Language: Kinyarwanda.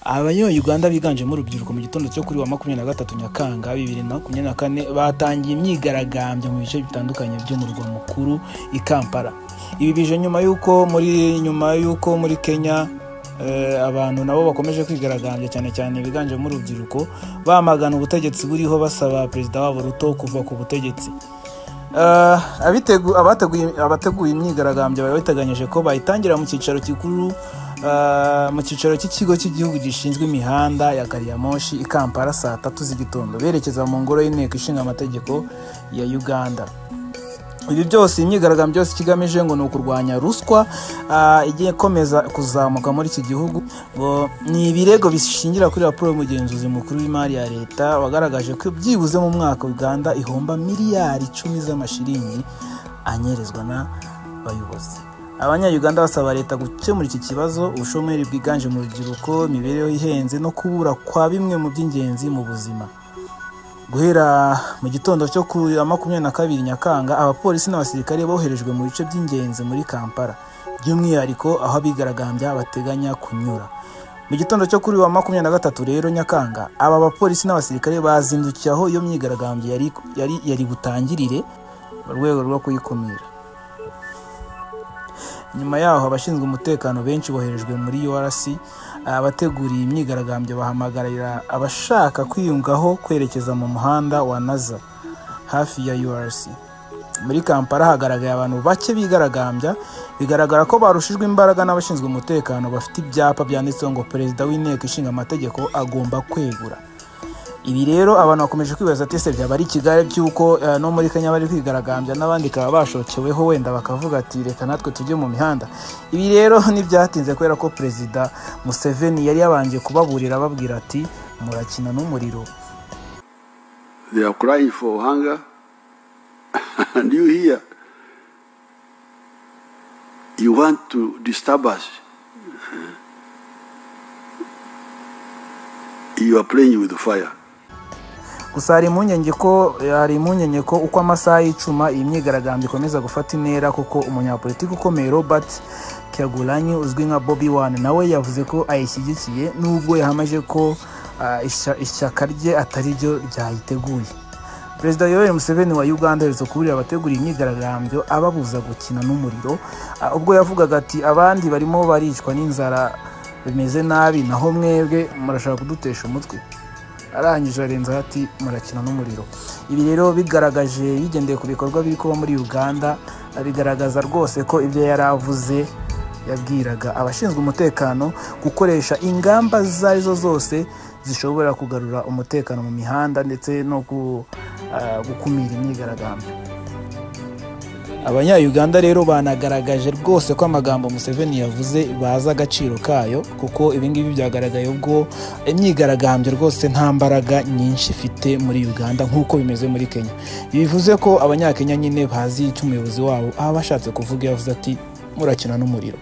Abanya-Uganda biganjemo urubyiruko mu gitondo cyo kuri wa 23 Nyakanga 2024 batangiye imyigaragambyo mu bice bitandukanye by'umurwa mukuru i Kampala. Ibi bije nyuma yuko muri Kenya abantu nabo bakomeje kwigaragambya cyane biganjemo urubyiruko bamagana ubutegetsi buriho basaba Perezida wabo Ruto kuva ku butegetsi. Abateguye imyigaragambyo babiteganyije ko bayitangira mu cyicaro gikuru mu cyicaro cy'ikigo cy'igihugu gishinzwe imihanda ya Gariyamoshi i Kampala saa 3 z'igitondo berekeza mu ngoro y'inteko ishinga amategeko ya Uganda. Ibi byose imyigaragambyo byose kigamije ngo no kurwanya ruswa igiye komeza kuzamuka muri iki gihugu. Ni ibirego bishingira kuri raporo y'umugenzuzi mukuru w'imari ya leta wagaragaje ko byibuze mu mwaka Uganda ihomba miliyari 10 z'amashiringi anyerezwa na bayobozi. Abanya-Uganda basaba leta gukemura iki kibazo, ubushomeri bwiganje mu rubyiruko, imibereho ihenze no kubura kwa bimwe mu by'ingenzi mu buzima. Guhera mu gitondo cyo ku 22 Nyakanga abapolisi n'abasirikare boherejwe mu bice by'ingenzi muri Kampala, by'umwihariko aho abigaragambya bateganya kunyura. Mu gitondo cyo kuri wa 23 rero Nyakanga aba bapolisi n'abasirikare bazindukiye aho iyo myigaragambyo yari butangirire mu rwego rwo kuyikumira. Nyuma yaho abashinzwe umutekano benshi boherejwe muri URC. Abateguriye imyigaragambyo bahamagarira abashaka kwiyungaho kwerekeza mu muhanda wa Naza hafi ya URC. Muri Kampala hagaragaye abantu bake bigaragambya, bigaragara ko barushijwe imbaraga n'abashinzwe umutekano bafite ibyapa byanditseho ngo Perezida w'inteko ishinga amategeko agomba kwegura. Ibi rero abantu bakomeje kwibaza ati se byaba ari Kigali cyuko no muri Kenya bari kwigaragambya n'abandi kaba bashokeweho wenda bakavuga ati reka natwe tujye mu mihanda. Ibi rero ntibyatinze kubera ko Perezida Museveni yari yabanje kubaburira babwira ati murakina n'umuriro. They are crying for hunger and you here you want to disturb us. You are playing with the fire. Gusa hari impungenge ko uko amasaha y'icuma iyi myigaragambyo ikomeza gufata intera kuko umunyapolitiki ukomeye Robert Kyagulanyi uzwi nka Bobby Wine nawe yavuze ko ayishyigikiye nubwo yahamaje ko ishyaka rye atari ryo ryayiteguye. Perezida Museveni wa Uganda aherutse kuburira abategura imyigaragambyo ababuza gukina n'umuriro ubwo yavugaga ati abandi barimo baricwa n'inzara bimeze nabi naho mwebwe murashaka kudutesha umutwe. Arangije arenza ati murakina n'umuriro. Ibi rero bigendeye ku bikorwa biri kuba muri Uganda bigaragaza rwose ko ibyo yaravuze yabwiraga abashinzwe umutekano gukoresha ingamba zarizo zose zishobora kugarura umutekano mu mihanda ndetse no gukumira imyigaragambyo. Abanya-Uganda rero banagaragaje rwose ko amagambo Museveni yavuze baza agaciro kayo kuko ibingibi byagaragaye ubwo imyigaragambyo rwose nta mbaraga nyinshi ifite muri Uganda nk'uko bimeze muri Kenya. Bivuze ko abanya-Kenya nyine bazi icyo umuyobozi wabo aba bashatse kuvuga yavuze ati murakina n'umuriro.